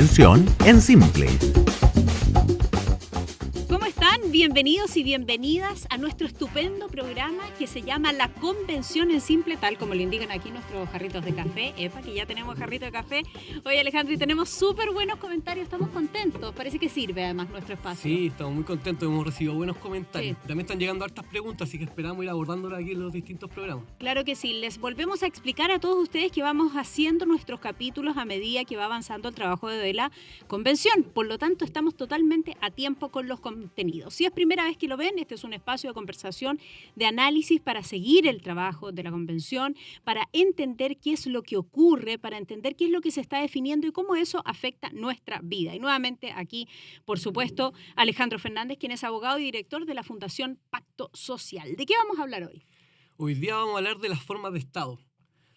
convención en simple. ¿Cómo están? Bienvenidos y bienvenidas a nuestro estupendo programa que se llama La Convención en Simple, tal como lo indican aquí nuestros jarritos de café. Epa, que ya tenemos jarrito de café. Oye, Alejandro, y tenemos súper buenos comentarios, estamos contentos. Parece que sirve además nuestro espacio. Sí, estamos muy contentos, hemos recibido buenos comentarios. Sí. También están llegando hartas preguntas, así que esperamos ir abordándolas aquí en los distintos programas. Claro que sí, les volvemos a explicar a todos ustedes que vamos haciendo nuestros capítulos a medida que va avanzando el trabajo de la convención. Por lo tanto, estamos totalmente a tiempo con los contenidos. Si es primera vez que lo ven, este es un espacio de conversación, de análisis para seguir el trabajo de la convención, para entender qué es lo que ocurre, para entender qué es lo que se está definiendo y cómo eso afecta nuestra vida. Y nuevamente aquí, por supuesto, Alejandro Fernández, quien es abogado y director de la Fundación Pacto Social. ¿De qué vamos a hablar hoy? Hoy día vamos a hablar de las formas de Estado.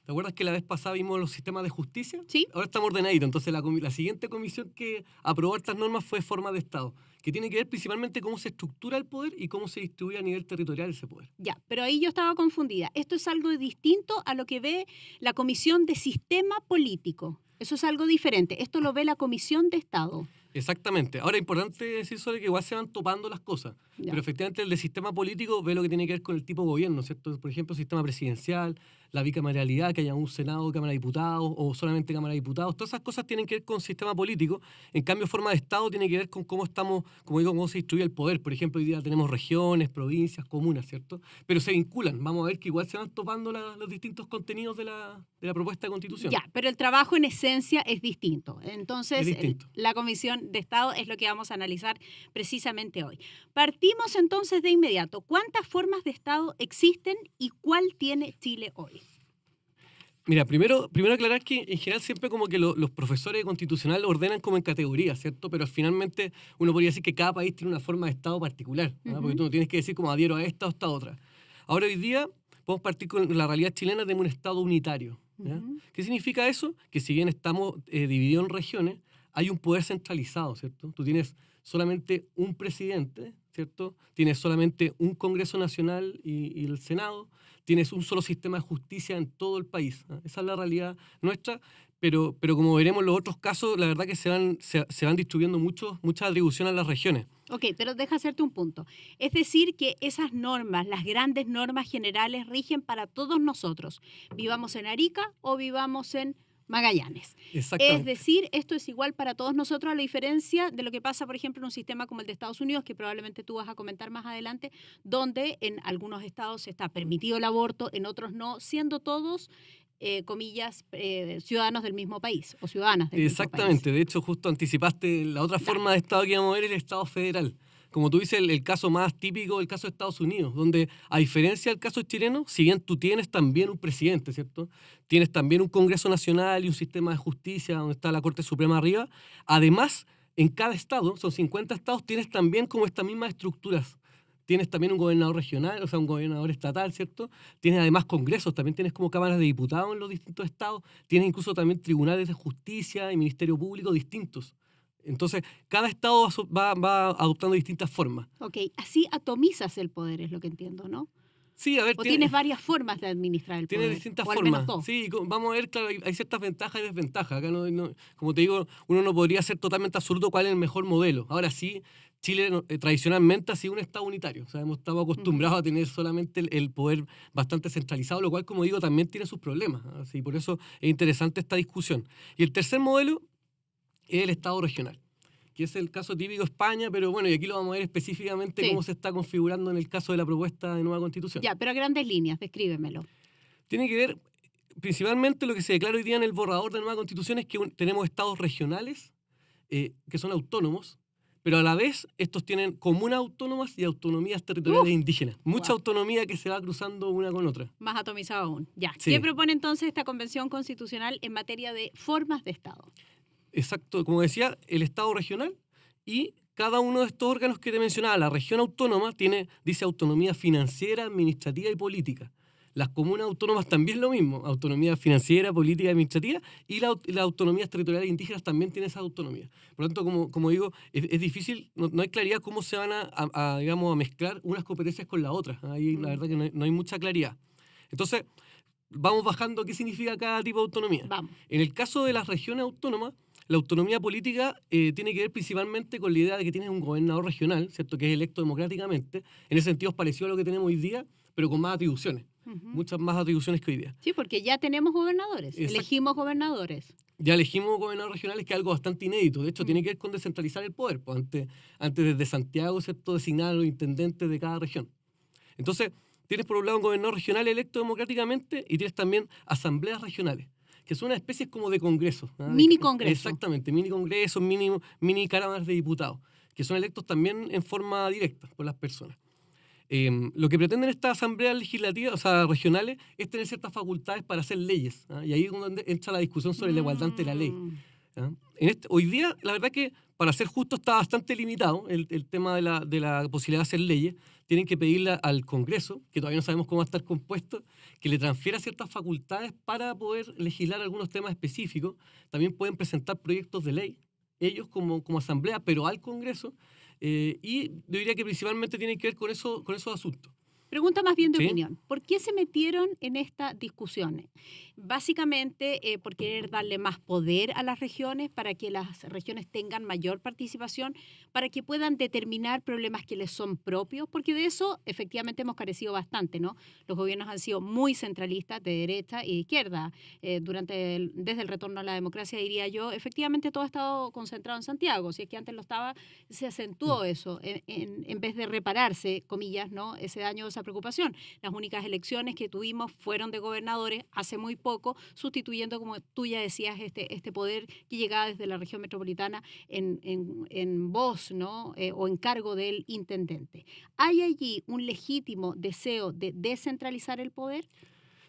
¿Te acuerdas que la vez pasada vimos los sistemas de justicia? Sí. Ahora estamos ordenaditos, entonces la siguiente comisión que aprobó estas normas fue forma de Estado, que tiene que ver principalmente cómo se estructura el poder y cómo se distribuye a nivel territorial ese poder. Ya, pero ahí yo estaba confundida. Esto es algo distinto a lo que ve la Comisión de Sistema Político. Eso es algo diferente. Esto lo ve la Comisión de Estado. Exactamente. Ahora, es importante decir sobre que igual se van topando las cosas, Ya. pero efectivamente el de sistema político ve lo que tiene que ver con el tipo de gobierno, ¿cierto? Por ejemplo, sistema presidencial, la bicameralidad, que haya un Senado, Cámara de Diputados o solamente Cámara de Diputados, todas esas cosas tienen que ver con sistema político. En cambio, forma de Estado tiene que ver con cómo estamos, como digo, cómo se distribuye el poder. Por ejemplo, hoy día tenemos regiones, provincias, comunas, ¿cierto? Pero se vinculan. Vamos a ver que igual se van topando los distintos contenidos de la propuesta de Constitución. Ya, pero el trabajo en esencia es distinto. Entonces, Es distinto. la Comisión de Estado es lo que vamos a analizar precisamente hoy. Partimos entonces de inmediato. ¿Cuántas formas de Estado existen y cuál tiene Chile hoy? Mira, primero aclarar que en general siempre como que los profesores de constitucional ordenan como en categorías, ¿cierto? Pero finalmente uno podría decir que cada país tiene una forma de Estado particular, ¿no? Porque tú no tienes que decir como adhiero a esta o esta otra. Ahora hoy día podemos partir con la realidad chilena de un Estado unitario, ¿ya? ¿Qué significa eso? Que si bien estamos divididos en regiones, hay un poder centralizado, ¿cierto? Tú tienes solamente un presidente, ¿cierto? Tienes solamente un Congreso Nacional y el Senado, tienes un solo sistema de justicia en todo el país, ¿no? Esa es la realidad nuestra, pero como veremos en los otros casos, la verdad que se van distribuyendo muchas atribuciones a las regiones. Ok, pero deja hacerte un punto. Es decir, que esas normas, las grandes normas generales, rigen para todos nosotros, vivamos en Arica o vivamos en Magallanes. Exactamente. Es decir, esto es igual para todos nosotros, a la diferencia de lo que pasa, por ejemplo, en un sistema como el de Estados Unidos, que probablemente tú vas a comentar más adelante, donde en algunos estados está permitido el aborto, en otros no, siendo todos, comillas, ciudadanos del mismo país o ciudadanas del mismo país. Exactamente, de hecho justo anticipaste la otra forma de Estado que íbamos a ver, el Estado federal. Como tú dices, el caso más típico, el caso de Estados Unidos, donde a diferencia del caso chileno, si bien tú tienes también un presidente, ¿cierto? Tienes también un Congreso Nacional y un sistema de justicia donde está la Corte Suprema arriba, además, en cada estado, son 50 estados, tienes también como estas mismas estructuras. Tienes también un gobernador regional, o sea, un gobernador estatal, ¿cierto? Tienes además congresos, también tienes como cámaras de diputados en los distintos estados, tienes incluso también tribunales de justicia y ministerio público distintos. Entonces, cada estado va adoptando distintas formas. Ok, así atomizas el poder, es lo que entiendo, ¿no? Sí, a ver, O tienes varias formas de administrar el poder. tiene distintas o al formas. menos dos. Sí, vamos a ver, claro, hay ciertas ventajas y desventajas. Acá como te digo, uno no podría ser totalmente absoluto cuál es el mejor modelo. Ahora sí, Chile tradicionalmente ha sido un Estado unitario. O sea, hemos estado acostumbrados a tener solamente el poder bastante centralizado, lo cual, como digo, también tiene sus problemas. Así, por eso es interesante esta discusión. Y el tercer modelo es el Estado regional, que es el caso típico de España, pero bueno, y aquí lo vamos a ver específicamente cómo se está configurando en el caso de la propuesta de nueva Constitución. Ya, pero a grandes líneas, descríbemelo. Tiene que ver, principalmente lo que se declara hoy día en el borrador de nueva Constitución es que tenemos estados regionales que son autónomos, pero a la vez estos tienen comunas autónomas y autonomías territoriales indígenas. Mucha autonomía que se va cruzando una con otra. Más atomizado aún. Ya. Sí. ¿Qué propone entonces esta Convención Constitucional en materia de formas de Estado? Exacto, como decía, el Estado regional y cada uno de estos órganos que te mencionaba, la región autónoma dice autonomía financiera, administrativa y política. Las comunas autónomas también lo mismo, autonomía financiera, política y administrativa, y las autonomías territoriales indígenas también tienen esa autonomía. Por lo tanto, como digo, es difícil, no hay claridad cómo se van a mezclar unas competencias con las otras. Ahí la verdad que no hay mucha claridad. Entonces, vamos bajando qué significa cada tipo de autonomía. Vamos. En el caso de las regiones autónomas, la autonomía política tiene que ver principalmente con la idea de que tienes un gobernador regional, ¿cierto?, que es electo democráticamente. En ese sentido es parecido a lo que tenemos hoy día, pero con más atribuciones, muchas más atribuciones que hoy día. Sí, porque ya tenemos gobernadores, elegimos gobernadores. Ya elegimos gobernadores regionales, que es algo bastante inédito. De hecho, tiene que ver con descentralizar el poder. Pues antes desde Santiago, ¿cierto?, designar a los intendentes de cada región. Entonces, tienes por un lado un gobernador regional electo democráticamente y tienes también asambleas regionales, que son una especie como de congresos. Mini congresos. Exactamente, mini congresos, mini cámaras de diputados, que son electos también en forma directa por las personas. Lo que pretenden estas asambleas legislativas, o sea, regionales, es tener ciertas facultades para hacer leyes. Y ahí es donde entra la discusión sobre la igualdad ante la ley. Hoy día, la verdad que, para ser justo, está bastante limitado el tema de la posibilidad de hacer leyes. Tienen que pedirle al Congreso, que todavía no sabemos cómo va a estar compuesto, que le transfiera ciertas facultades para poder legislar algunos temas específicos. También pueden presentar proyectos de ley, ellos como asamblea, pero al Congreso. Y yo diría que principalmente tienen que ver con esos asuntos. Pregunta más bien de opinión. ¿Por qué se metieron en esta discusión? Básicamente por querer darle más poder a las regiones para que las regiones tengan mayor participación, para que puedan determinar problemas que les son propios, porque de eso efectivamente hemos carecido bastante, ¿no? Los gobiernos han sido muy centralistas de derecha y de izquierda. Desde el retorno a la democracia, diría yo, efectivamente todo ha estado concentrado en Santiago. Si es que antes lo estaba, se acentuó eso, en vez de repararse, comillas, ¿no?, ese daño, esa preocupación. Las únicas elecciones que tuvimos fueron de gobernadores hace muy poco, sustituyendo, como tú ya decías, este poder que llegaba desde la región metropolitana en voz, ¿no?, o en cargo del intendente. ¿Hay allí un legítimo deseo de descentralizar el poder?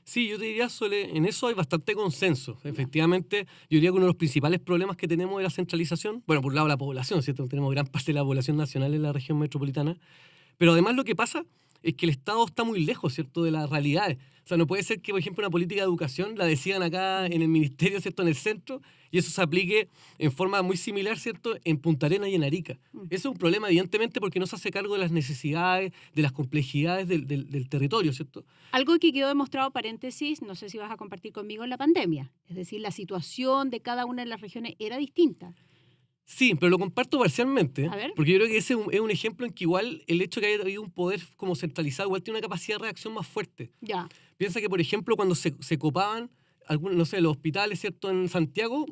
Sí, yo te diría, Sole, en eso hay bastante consenso. Efectivamente, yo diría que uno de los principales problemas que tenemos es la centralización. Bueno, por un lado la población, ¿cierto? Tenemos gran parte de la población nacional en la región metropolitana. Pero además lo que pasa es que el Estado está muy lejos, ¿cierto?, de las realidades. O sea, no puede ser que, por ejemplo, una política de educación la decidan acá en el ministerio, ¿cierto?, en el centro, y eso se aplique en forma muy similar, ¿cierto?, en Punta Arenas y en Arica. Eso es un problema, evidentemente, porque no se hace cargo de las necesidades, de las complejidades del territorio, ¿cierto? Algo que quedó demostrado, paréntesis, no sé si vas a compartir conmigo, en la pandemia. Es decir, la situación de cada una de las regiones era distinta. Sí, pero lo comparto parcialmente, porque yo creo que ese es un ejemplo en que igual el hecho de que haya habido un poder como centralizado igual tiene una capacidad de reacción más fuerte. Ya. Piensa que, por ejemplo, cuando se copaban algunos, no sé, los hospitales, ¿cierto?, en Santiago,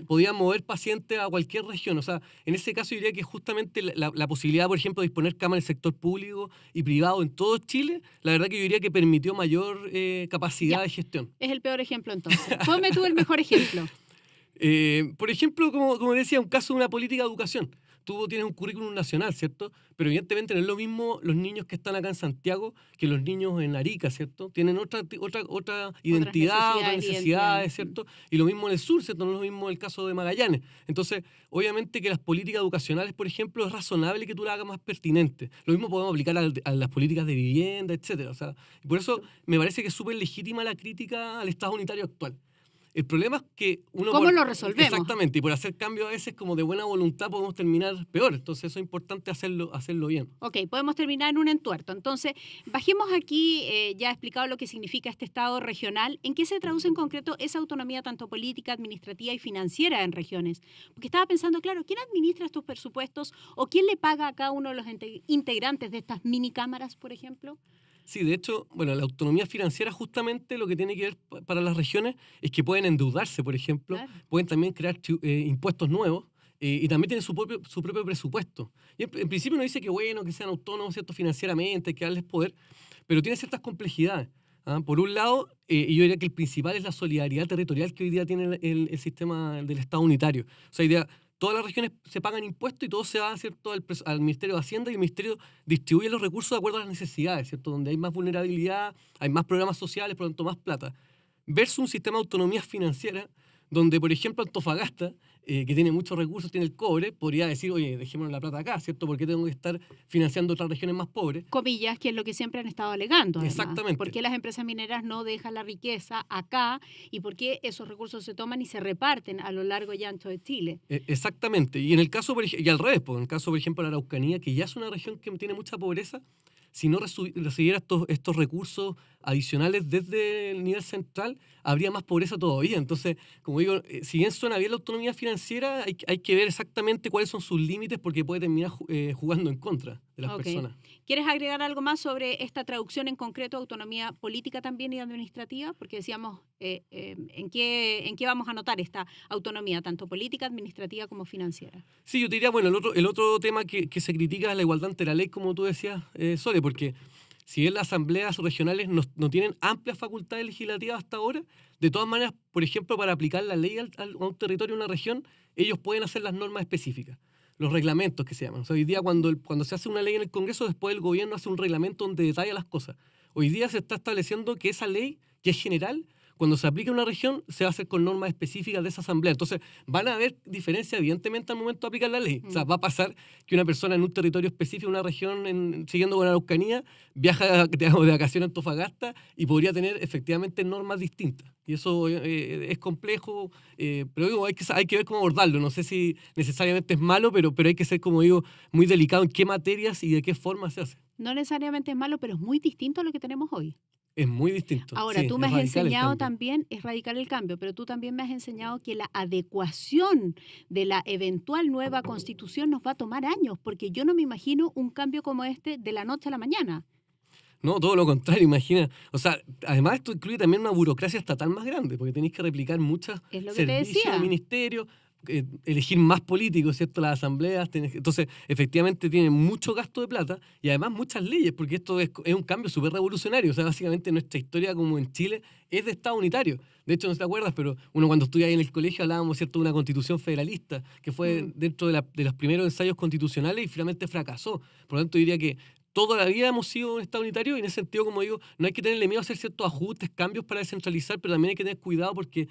podían mover pacientes a cualquier región. O sea, en ese caso yo diría que justamente la posibilidad, por ejemplo, de disponer camas en el sector público y privado en todo Chile, la verdad que yo diría que permitió mayor capacidad de gestión. Es el peor ejemplo, entonces. Ponme tú el mejor ejemplo. Por ejemplo, como decía, un caso de una política de educación. Tú tienes un currículum nacional, ¿cierto? Pero evidentemente no es lo mismo los niños que están acá en Santiago que los niños en Arica, ¿cierto? Tienen otra identidad, otras necesidades, ¿cierto? Y lo mismo en el sur, ¿cierto? No es lo mismo el caso de Magallanes. Entonces, obviamente que las políticas educacionales, por ejemplo, es razonable que tú las hagas más pertinentes. Lo mismo podemos aplicar a las políticas de vivienda, etcétera. O sea, por eso me parece que es súper legítima la crítica al Estado unitario actual. El problema es que uno... ¿Cómo lo resolvemos? Exactamente, y por hacer cambios a veces como de buena voluntad podemos terminar peor. Entonces eso es importante hacerlo bien. Ok, podemos terminar en un entuerto. Entonces, bajemos aquí, ya he explicado lo que significa este Estado regional. ¿En qué se traduce en concreto esa autonomía tanto política, administrativa y financiera en regiones? Porque estaba pensando, claro, ¿quién administra estos presupuestos o quién le paga a cada uno de los integrantes de estas mini cámaras, por ejemplo? Sí, de hecho, bueno, la autonomía financiera justamente lo que tiene que ver para las regiones es que pueden endeudarse, por ejemplo, claro. Pueden también crear impuestos nuevos y también tienen su propio presupuesto. Y en principio uno dice que bueno, que sean autónomos, ¿cierto?, financieramente, que darles poder, pero tiene ciertas complejidades. Por un lado, y yo diría que el principal es la solidaridad territorial que hoy día tiene el sistema del Estado unitario. O sea, todas las regiones se pagan impuestos y todo se va, ¿cierto?, al Ministerio de Hacienda, y el Ministerio distribuye los recursos de acuerdo a las necesidades, ¿cierto? Donde hay más vulnerabilidad, hay más programas sociales, por lo tanto más plata. Versus un sistema de autonomía financiera donde, por ejemplo, Antofagasta, que tiene muchos recursos, tiene el cobre, podría decir, oye, dejémonos la plata acá, ¿cierto? ¿Por qué tengo que estar financiando otras regiones más pobres? Comillas, que es lo que siempre han estado alegando. Además. Exactamente. ¿Por qué las empresas mineras no dejan la riqueza acá y por qué esos recursos se toman y se reparten a lo largo y ancho de Chile? Exactamente. Y en el caso, y al revés, en el caso, por ejemplo, de la Araucanía, que ya es una región que tiene mucha pobreza, si no recibiera estos recursos adicionales desde el nivel central, habría más pobreza todavía. Entonces, como digo, si bien suena bien la autonomía financiera, hay que ver exactamente cuáles son sus límites porque puede terminar jugando en contra de las personas. ¿Quieres agregar algo más sobre esta traducción en concreto, autonomía política también y administrativa? Porque decíamos, ¿en qué vamos a notar esta autonomía, tanto política, administrativa como financiera? Sí, yo te diría, bueno, el otro tema que se critica es la igualdad ante la ley, como tú decías, Sole, porque si bien las asambleas regionales no tienen amplias facultades legislativas hasta ahora, de todas maneras, por ejemplo, para aplicar la ley a un territorio, a una región, ellos pueden hacer las normas específicas, los reglamentos que se llaman. O sea, hoy día cuando se hace una ley en el Congreso, después el gobierno hace un reglamento donde detalla las cosas. Hoy día se está estableciendo que esa ley, que es general, cuando se aplique a una región, se va a hacer con normas específicas de esa asamblea. Entonces, van a haber diferencias, evidentemente, al momento de aplicar la ley. O sea, va a pasar que una persona en un territorio específico, una región, siguiendo con la Araucanía, viaja de vacaciones a Antofagasta y podría tener, efectivamente, normas distintas. Y eso es complejo, pero digo, hay que ver cómo abordarlo. No sé si necesariamente es malo, pero hay que ser, como digo, muy delicado en qué materias y de qué forma se hace. No necesariamente es malo, pero es muy distinto a lo que tenemos hoy. Es muy distinto. Ahora, tú me has enseñado también, es radical el cambio, pero tú también me has enseñado que la adecuación de la eventual nueva constitución nos va a tomar años, porque yo no me imagino un cambio como este de la noche a la mañana. No, todo lo contrario, imagina. O sea, además esto incluye también una burocracia estatal más grande, porque tenéis que replicar muchos servicios del ministerio, elegir más políticos, ¿cierto? Las asambleas. Entonces, efectivamente, tienen mucho gasto de plata y además muchas leyes, porque esto es un cambio súper revolucionario. O sea, básicamente nuestra historia como en Chile es de Estado unitario. De hecho, no te acuerdas, pero uno cuando estudia ahí en el colegio hablábamos, ¿cierto?, de una constitución federalista, que fue dentro de los primeros ensayos constitucionales y finalmente fracasó. Por lo tanto, diría que toda la vida hemos sido un Estado unitario y en ese sentido, como digo, no hay que tenerle miedo a hacer ciertos ajustes, cambios para descentralizar, pero también hay que tener cuidado porque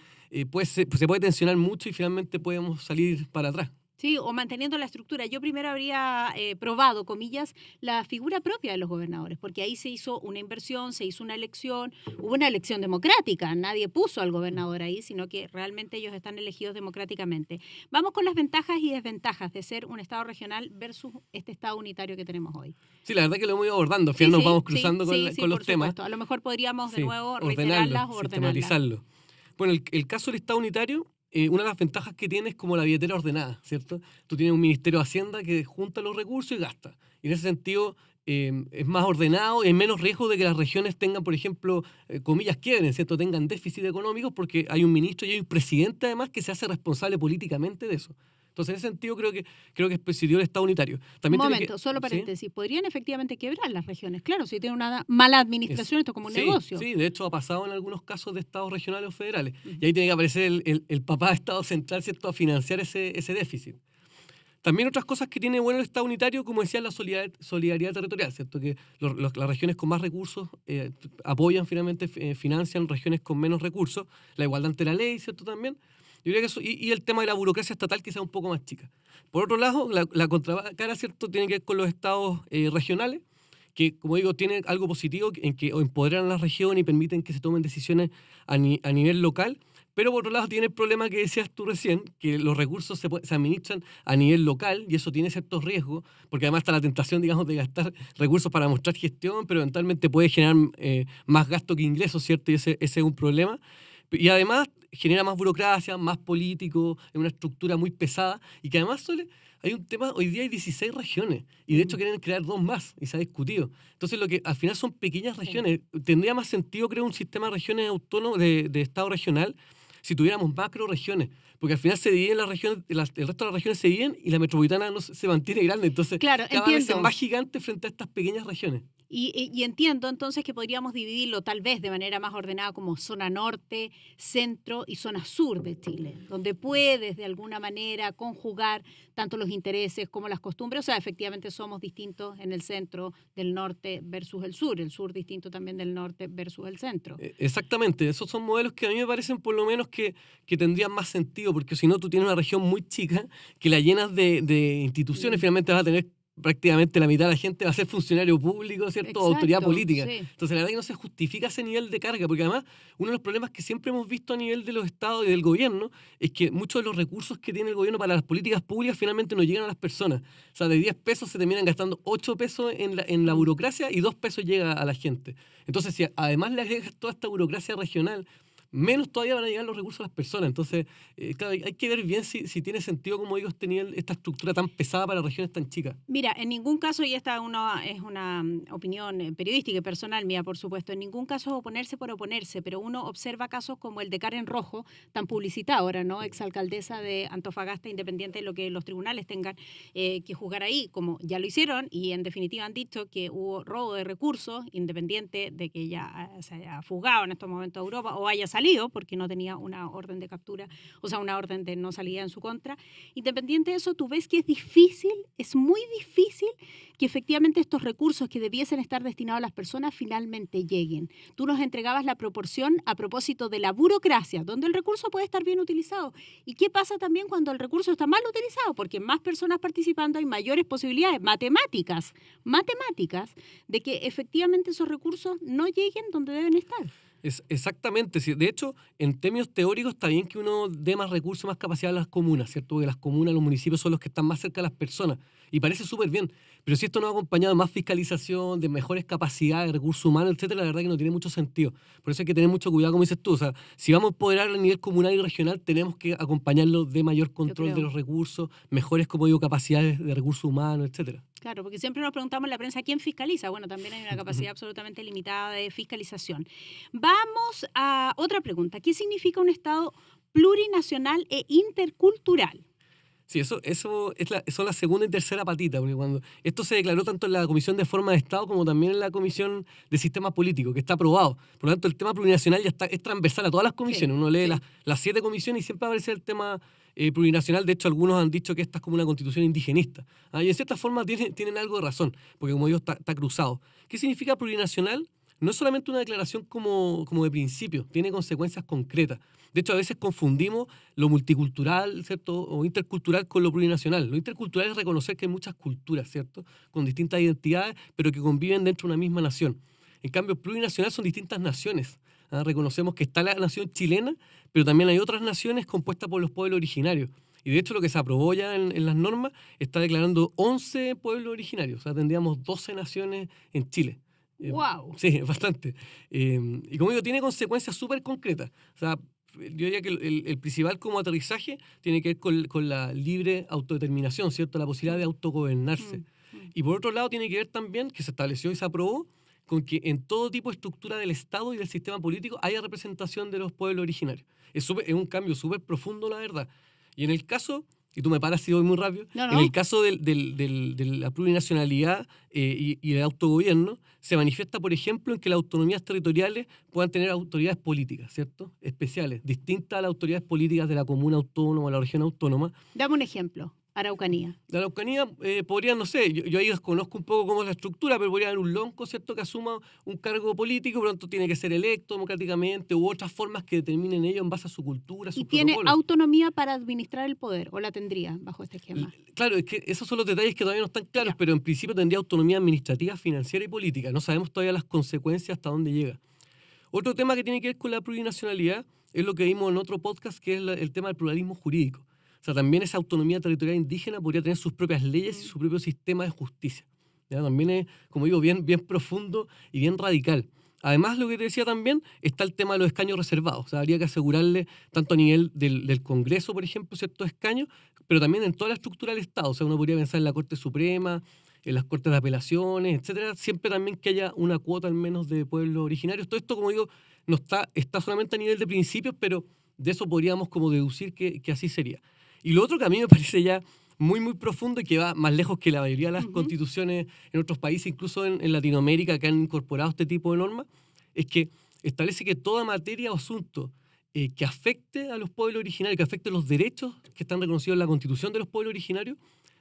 se puede tensionar mucho y finalmente podemos salir para atrás. Sí, o manteniendo la estructura. Yo primero habría probado, comillas, la figura propia de los gobernadores, porque ahí se hizo una inversión, se hizo una elección, hubo una elección democrática, nadie puso al gobernador ahí, sino que realmente ellos están elegidos democráticamente. Vamos con las ventajas y desventajas de ser un Estado regional versus este Estado unitario que tenemos hoy. Sí, la verdad que lo hemos ido abordando, al final nos vamos cruzando con los temas. Supuesto. A lo mejor podríamos de nuevo reiterarlas o ordenarlas. Bueno, el caso del Estado unitario, una de las ventajas que tiene es como la billetera ordenada, ¿cierto? Tú tienes un Ministerio de Hacienda que junta los recursos y gasta. Y en ese sentido es más ordenado y hay menos riesgo de que las regiones tengan, por ejemplo, comillas quiebren, ¿cierto? Tengan déficit económicos porque hay un ministro y hay un presidente además que se hace responsable políticamente de eso. Entonces, en ese sentido, creo que es presidió el Estado unitario. También un momento, solo paréntesis. ¿Sí? ¿Podrían efectivamente quebrar las regiones? Claro, si tienen una mala administración, esto es como un negocio. Sí, de hecho ha pasado en algunos casos de estados regionales o federales. Y ahí tiene que aparecer el papá de Estado central, ¿cierto?, a financiar ese déficit. También otras cosas que tiene bueno el Estado unitario, como decía, la solidaridad territorial, ¿cierto? Que las regiones con más recursos apoyan finalmente, financian regiones con menos recursos. La igualdad ante la ley, ¿cierto?, también. Yo diría que eso, y el tema de la burocracia estatal quizá un poco más chica. Por otro lado, la contracara, ¿cierto?, tiene que ver con los estados regionales, que, como digo, tienen algo positivo en que empoderan a la región y permiten que se tomen decisiones a nivel local. Pero por otro lado tiene el problema que decías tú recién, que los recursos se administran a nivel local y eso tiene ciertos riesgos, porque además está la tentación, digamos, de gastar recursos para mostrar gestión, pero eventualmente puede generar más gasto que ingresos, ¿cierto? Y ese es un problema. Y además genera más burocracia, más político, es una estructura muy pesada y que además hay un tema, hoy día hay 16 regiones y de hecho quieren crear 2 más y se ha discutido. Entonces lo que al final son pequeñas regiones. Tendría más sentido crear un sistema de regiones autónomas, de Estado regional, si tuviéramos macro regiones, porque al final se dividen las regiones, el resto de las regiones se dividen y la metropolitana no se mantiene grande, entonces claro, cada vez es más gigante frente a estas pequeñas regiones. Y entiendo entonces que podríamos dividirlo tal vez de manera más ordenada como zona norte, centro y zona sur de Chile, donde puedes de alguna manera conjugar tanto los intereses como las costumbres. O sea, efectivamente somos distintos en el centro del norte versus el sur distinto también del norte versus el centro. Exactamente, esos son modelos que a mí me parecen por lo menos que tendrían más sentido, porque si no tú tienes una región muy chica que la llenas de instituciones, finalmente vas a tener prácticamente la mitad de la gente va a ser funcionario público, ¿cierto? O autoridad Exacto, política. sí. Entonces, la verdad que no se justifica ese nivel de carga, porque además uno de los problemas que siempre hemos visto a nivel de los estados y del gobierno es que muchos de los recursos que tiene el gobierno para las políticas públicas finalmente no llegan a las personas. O sea, de 10 pesos se terminan gastando 8 pesos en la burocracia y 2 pesos llega a la gente. Entonces, si además le agregas toda esta burocracia regional, menos todavía van a llegar los recursos a las personas. Entonces, claro, hay que ver bien si tiene sentido, como digo, esta estructura tan pesada para regiones tan chicas. Mira, en ningún caso, y esta es una opinión periodística y personal mía, por supuesto, en ningún caso es oponerse por oponerse, pero uno observa casos como el de Karen Rojo, tan publicitada ahora, ¿no? Exalcaldesa de Antofagasta, independiente de lo que los tribunales tengan que juzgar ahí, como ya lo hicieron, y en definitiva han dicho que hubo robo de recursos, independiente de que ella se haya fugado en estos momentos a Europa o haya salido, porque no tenía una orden de captura, o sea, una orden de no salida en su contra. Independiente de eso, tú ves que es difícil, es muy difícil que efectivamente estos recursos que debiesen estar destinados a las personas finalmente lleguen. Tú nos entregabas la proporción a propósito de la burocracia, donde el recurso puede estar bien utilizado. ¿Y qué pasa también cuando el recurso está mal utilizado? Porque más personas participando hay mayores posibilidades matemáticas, de que efectivamente esos recursos no lleguen donde deben estar. Exactamente. Sí. De hecho, en términos teóricos está bien que uno dé más recursos, más capacidad a las comunas, ¿cierto? Porque las comunas, los municipios son los que están más cerca de las personas. Y parece súper bien. Pero si esto no ha acompañado de más fiscalización, de mejores capacidades, recursos humanos, etcétera, la verdad que no tiene mucho sentido. Por eso hay que tener mucho cuidado, como dices tú. O sea, si vamos a empoderar a nivel comunal y regional, tenemos que acompañarlo de mayor control de los recursos, mejores, como digo, capacidades de recursos humanos, etcétera. Claro, porque siempre nos preguntamos en la prensa quién fiscaliza. Bueno, también hay una capacidad absolutamente limitada de fiscalización. Vamos a otra pregunta. ¿Qué significa un Estado plurinacional e intercultural? Sí, eso son la segunda y tercera patita, porque cuando esto se declaró tanto en la Comisión de Forma de Estado como también en la Comisión de Sistemas Políticos, que está aprobado. Por lo tanto, el tema plurinacional ya es transversal a todas las comisiones. Sí, uno lee las 7 comisiones y siempre aparece el tema plurinacional. De hecho, algunos han dicho que esta es como una constitución indigenista. Y en cierta forma tienen algo de razón, porque como digo, está cruzado. ¿Qué significa plurinacional? No es solamente una declaración como de principio, tiene consecuencias concretas. De hecho, a veces confundimos lo multicultural, ¿cierto? O intercultural con lo plurinacional. Lo intercultural es reconocer que hay muchas culturas, ¿cierto? Con distintas identidades, pero que conviven dentro de una misma nación. En cambio, plurinacional son distintas naciones. Reconocemos que está la nación chilena, pero también hay otras naciones compuestas por los pueblos originarios. Y de hecho lo que se aprobó ya en las normas está declarando 11 pueblos originarios. O sea, tendríamos 12 naciones en Chile. ¡Wow! Sí, bastante. Y como digo, tiene consecuencias súper concretas. O sea, yo diría que el principal como aterrizaje tiene que ver con la libre autodeterminación, ¿cierto? La posibilidad de autogobernarse. Y por otro lado tiene que ver también, que se estableció y se aprobó, con que en todo tipo de estructura del Estado y del sistema político haya representación de los pueblos originarios. Es un cambio súper profundo, la verdad. Y en el caso, y tú me paras si voy muy rápido, no. En el caso de la plurinacionalidad y el autogobierno, se manifiesta, por ejemplo, en que las autonomías territoriales puedan tener autoridades políticas, ¿cierto? Especiales, distintas a las autoridades políticas de la comuna autónoma o la región autónoma. Dame un ejemplo. Araucanía. La Araucanía podría, no sé, yo ahí desconozco un poco cómo es la estructura, pero podría haber un lonco, ¿cierto?, que asuma un cargo político, pronto tiene que ser electo democráticamente u otras formas que determinen ello en base a su cultura, su protocolo. ¿Y tiene autonomía para administrar el poder o la tendría bajo este esquema? Claro, es que esos son los detalles que todavía no están claros, pero en principio tendría autonomía administrativa, financiera y política. No sabemos todavía las consecuencias hasta dónde llega. Otro tema que tiene que ver con la plurinacionalidad es lo que vimos en otro podcast, que es el tema del pluralismo jurídico. O sea, también esa autonomía territorial indígena podría tener sus propias leyes y su propio sistema de justicia. ¿Ya? También es, como digo, bien profundo y bien radical. Además, lo que te decía también, está el tema de los escaños reservados. O sea, habría que asegurarle, tanto a nivel del Congreso, por ejemplo, ciertos escaños, pero también en toda la estructura del Estado. O sea, uno podría pensar en la Corte Suprema, en las Cortes de Apelaciones, etcétera. Siempre también que haya una cuota al menos de pueblos originarios. Todo esto, como digo, no está solamente a nivel de principios, pero de eso podríamos como deducir que así sería. Y lo otro que a mí me parece ya muy profundo y que va más lejos que la mayoría de las constituciones en otros países, incluso en Latinoamérica, que han incorporado este tipo de normas, es que establece que toda materia o asunto que afecte a los pueblos originarios, que afecte los derechos que están reconocidos en la Constitución de los pueblos originarios,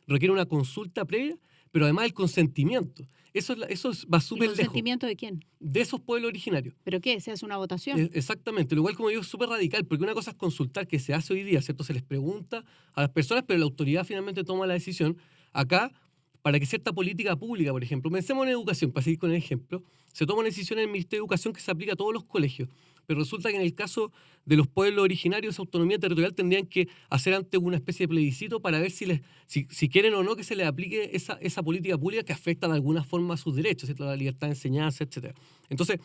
requiere una consulta previa, pero además el consentimiento. Eso va súper lejos. ¿El consentimiento de quién? De esos pueblos originarios. ¿Pero qué? ¿Se hace una votación? Exactamente. Lo cual, como digo, es súper radical, porque una cosa es consultar, que se hace hoy día, ¿cierto? Se les pregunta a las personas, pero la autoridad finalmente toma la decisión. Acá para que cierta política pública, por ejemplo, pensemos en educación, para seguir con el ejemplo, se toma una decisión en el Ministerio de Educación que se aplica a todos los colegios, pero resulta que en el caso de los pueblos originarios, esa autonomía territorial tendrían que hacer antes una especie de plebiscito para ver si quieren o no que se les aplique esa política pública que afecta de alguna forma a sus derechos, ¿cierto? La libertad de enseñanza, etc. Entonces,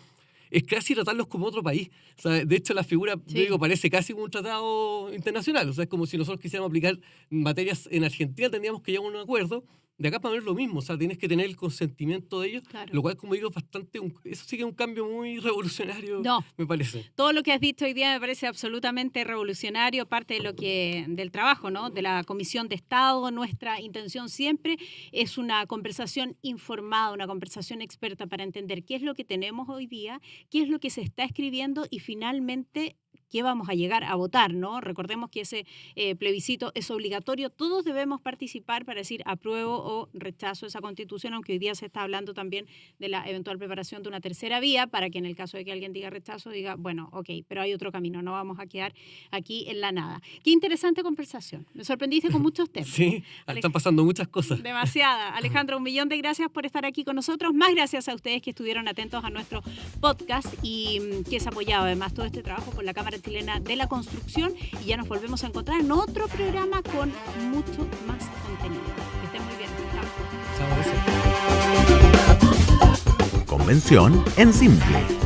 es casi tratarlos como otro país. O sea, de hecho, la figura, yo digo, parece casi como un tratado internacional. O sea, es como si nosotros quisiéramos aplicar materias en Argentina, tendríamos que llegar a un acuerdo. De acá para ver lo mismo, o sea, tienes que tener el consentimiento de ellos, lo cual, como digo, es bastante, eso sí que es un cambio muy revolucionario, me parece. Todo lo que has dicho hoy día me parece absolutamente revolucionario, parte de del trabajo, ¿no? De la Comisión de Estado. Nuestra intención siempre es una conversación informada, una conversación experta para entender qué es lo que tenemos hoy día, qué es lo que se está escribiendo y finalmente qué vamos a llegar a votar, ¿no? Recordemos que ese plebiscito es obligatorio, todos debemos participar para decir apruebo o rechazo esa Constitución, aunque hoy día se está hablando también de la eventual preparación de una tercera vía, para que en el caso de que alguien diga rechazo, diga, bueno, ok, pero hay otro camino, no vamos a quedar aquí en la nada. Qué interesante conversación, me sorprendiste con muchos temas. Sí, están pasando muchas cosas. Demasiada. Alejandro, 1.000.000 de gracias por estar aquí con nosotros, más gracias a ustedes que estuvieron atentos a nuestro podcast y que es apoyado además todo este trabajo por la Cámara Chilena de la Construcción, y ya nos volvemos a encontrar en otro programa con mucho más contenido. Que estén muy bien. Chao. Convención en Simple.